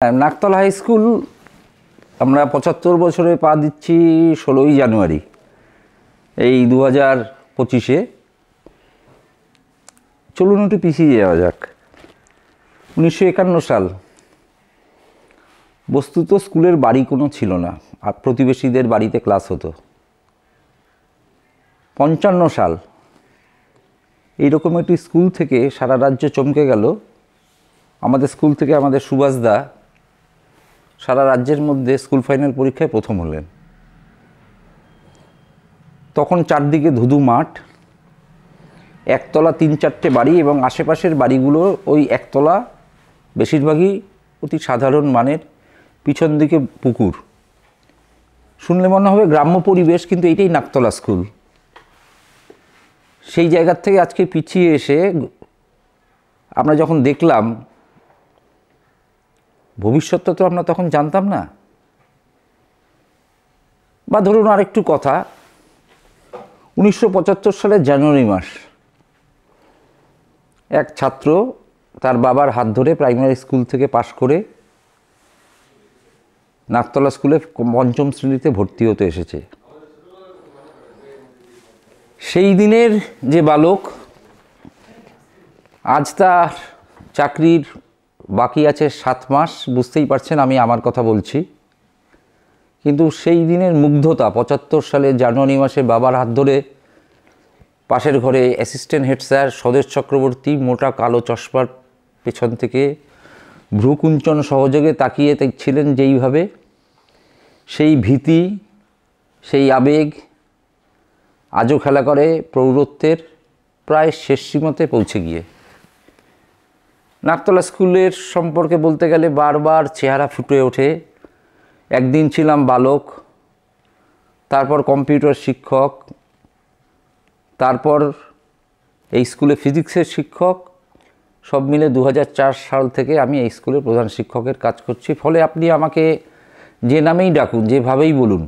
Naktala high school আমরা ৭৫ বছরে পা দিচ্ছি ১৬ই জানুয়ারি এই ২০২৫-এ। চলুন একটু পিছিয়ে যাওয়া যাক। ১৯৫১ সাল। বস্তুত স্কুলের বাড়ি কোনো ছিল না, আর প্রতিবেশীদের বাড়িতে ক্লাস হতো। ৫৫ সাল এইরকম একটি স্কুল থেকে সারা রাজ্য চমকে গেল। আমাদের স্কুল থেকে আমাদের সুভাষদা সারা রাজ্যের মধ্যে স্কুল ফাইনাল পরীক্ষায় প্রথম হলেন। তখন চারদিকে ধুধু মাঠ, একতলা ৩-৪টে বাড়ি এবং আশেপাশের বাড়িগুলো ওই একতলা, বেশিরভাগই অতি সাধারণ মানের, পিছন দিকে পুকুর। শুনলে মনে হবে গ্রাম্য পরিবেশ, কিন্তু এইটাই নাকতলা স্কুল। সেই জায়গার থেকে আজকে পিছিয়ে এসে আমরা যখন দেখলাম, ভবিষ্যৎটা তো আমরা তখন জানতাম না। বা ধরুন আরেকটু কথা, ১৯৭৫ সালের জানুয়ারি মাস, এক ছাত্র তার বাবার হাত ধরে প্রাইমারি স্কুল থেকে পাশ করে নাকতলা স্কুলে পঞ্চম শ্রেণীতে ভর্তি হতে এসেছে। সেই দিনের যে বালক, আজ তার চাকরির বাকি আছে ৭ মাস, বুঝতেই পারছেন আমি আমার কথা বলছি। কিন্তু সেই দিনের মুগ্ধতা, ৭৫ সালে জানুয়ারি মাসে বাবার হাত ধরে পাশের ঘরে অ্যাসিস্ট্যান্ট হেড স্যার স্বদেশ চক্রবর্তী মোটা কালো চশমার পেছন থেকে ভ্রুকুঞ্চন সহযোগে তাকিয়ে ছিলেন যেইভাবে, সেই ভীতি, সেই আবেগ আজও খেলা করে প্রৌঢ়ত্বের প্রায় শেষ সীমাতে পৌঁছে গিয়ে। নাকতলা স্কুলের সম্পর্কে বলতে গেলে বারবার চেহারা ফুটে ওঠে। একদিন ছিলাম বালক, তারপর কম্পিউটার শিক্ষক, তারপর এই স্কুলে ফিজিক্সের শিক্ষক। সব মিলে ২০০৪ সাল থেকে আমি এই স্কুলের প্রধান শিক্ষকের কাজ করছি। ফলে আপনি আমাকে যে নামেই ডাকুন, যেভাবেই বলুন,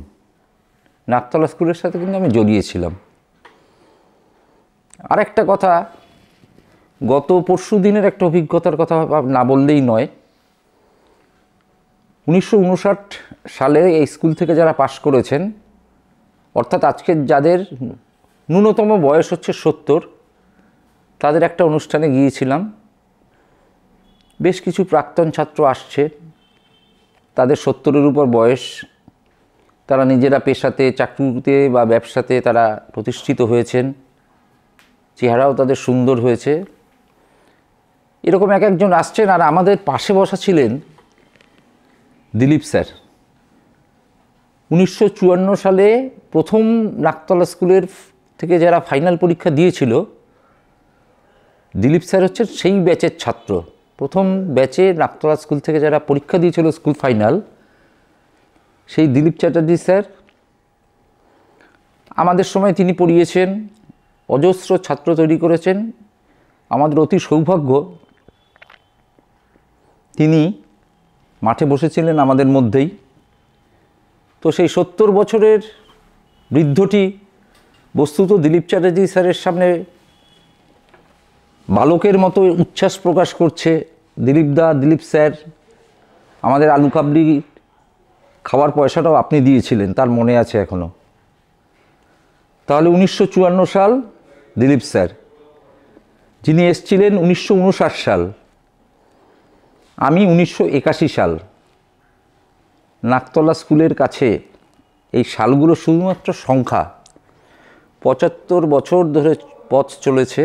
নাকতলা স্কুলের সাথে কিন্তু আমি জড়িয়েছিলাম। আরেকটা কথা, গত পরশু দিনের একটা অভিজ্ঞতার কথা না বললেই নয়। ১৯৫৯ সালে এই স্কুল থেকে যারা পাশ করেছেন, অর্থাৎ আজকের যাদের ন্যূনতম বয়স হচ্ছে ৭০, তাদের একটা অনুষ্ঠানে গিয়েছিলাম। বেশ কিছু প্রাক্তন ছাত্র আসছে, তাদের ৭০-এর উপর বয়স। তারা নিজেরা পেশাতে, চাকরিতে বা ব্যবসাতে তারা প্রতিষ্ঠিত হয়েছেন, চেহারাও তাদের সুন্দর হয়েছে। এরকম এক একজন আসছেন, আর আমাদের পাশে বসা ছিলেন দিলীপ স্যার। ১৯৫৪ সালে প্রথম নাকতলা স্কুলের থেকে যারা ফাইনাল পরীক্ষা দিয়েছিল, দিলীপ স্যার হচ্ছেন সেই ব্যাচের ছাত্র। প্রথম ব্যাচে নাকতলা স্কুল থেকে যারা পরীক্ষা দিয়েছিল স্কুল ফাইনাল, সেই দিলীপ চ্যাটার্জি স্যার। আমাদের সময় তিনি পড়িয়েছেন, অজস্র ছাত্র তৈরি করেছেন। আমাদের অতি সৌভাগ্য, তিনি মাঠে বসেছিলেন আমাদের মধ্যেই। তো সেই ৭০ বছরের বৃদ্ধটি বস্তুত দিলীপ চ্যাটার্জি স্যারের সামনে বালকের মতো উচ্ছ্বাস প্রকাশ করছে। দিলীপ স্যার, আমাদের আলু কাবলি খাওয়ার পয়সাটাও আপনি দিয়েছিলেন, তার মনে আছে এখনও। তাহলে ১৯৫৪ সাল দিলীপ স্যার, যিনি এসছিলেন ১৯৫৯ সাল, আমি ১৯৮১ সাল। নাকতলা স্কুলের কাছে এই সালগুলো শুধুমাত্র সংখ্যা। ৭৫ বছর ধরে পথ চলেছে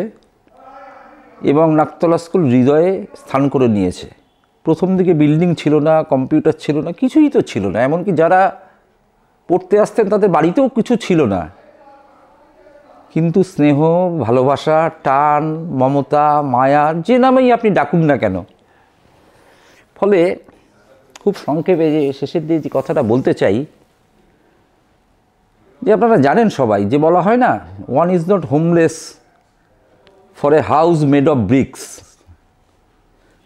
এবং নাকতলা স্কুল হৃদয়ে স্থান করে নিয়েছে। প্রথম দিকে বিল্ডিং ছিল না, কম্পিউটার ছিল না, কিছুই তো ছিল না। এমনকি যারা পড়তে আসতেন তাদের বাড়িতেও কিছু ছিল না। কিন্তু স্নেহ, ভালোবাসা, টান, মমতা, মায়া, যে নামেই আপনি ডাকুন না কেন। ফলে খুব সংক্ষেপে যে শেষের দিয়ে যে কথাটা বলতে চাই, যে আপনারা জানেন সবাই, যে বলা হয় না, one is not homeless for a house made of bricks,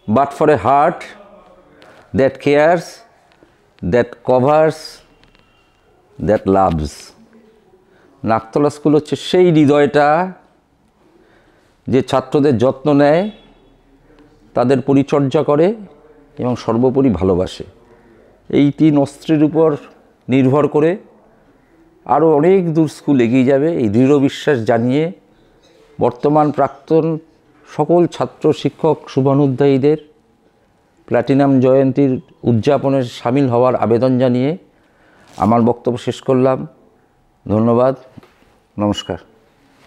but for a heart that cares, that covers, that loves. Naktala school হচ্ছে সেই হৃদয়টা যে ছাত্রদের যত্ন নেয়, তাদের পরিচর্যা করে এবং সর্বোপরি ভালোবাসে। এই 3 অস্ত্রের উপর নির্ভর করে আরও অনেক দূর স্কুল এগিয়ে যাবে এই দৃঢ় বিশ্বাস জানিয়ে বর্তমান প্রাক্তন সকল ছাত্র শিক্ষক শুভানুধ্যায়ীদের প্ল্যাটিনাম জয়ন্তীর উদযাপনের সামিল হওয়ার আবেদন জানিয়ে আমার বক্তব্য শেষ করলাম। ধন্যবাদ, নমস্কার।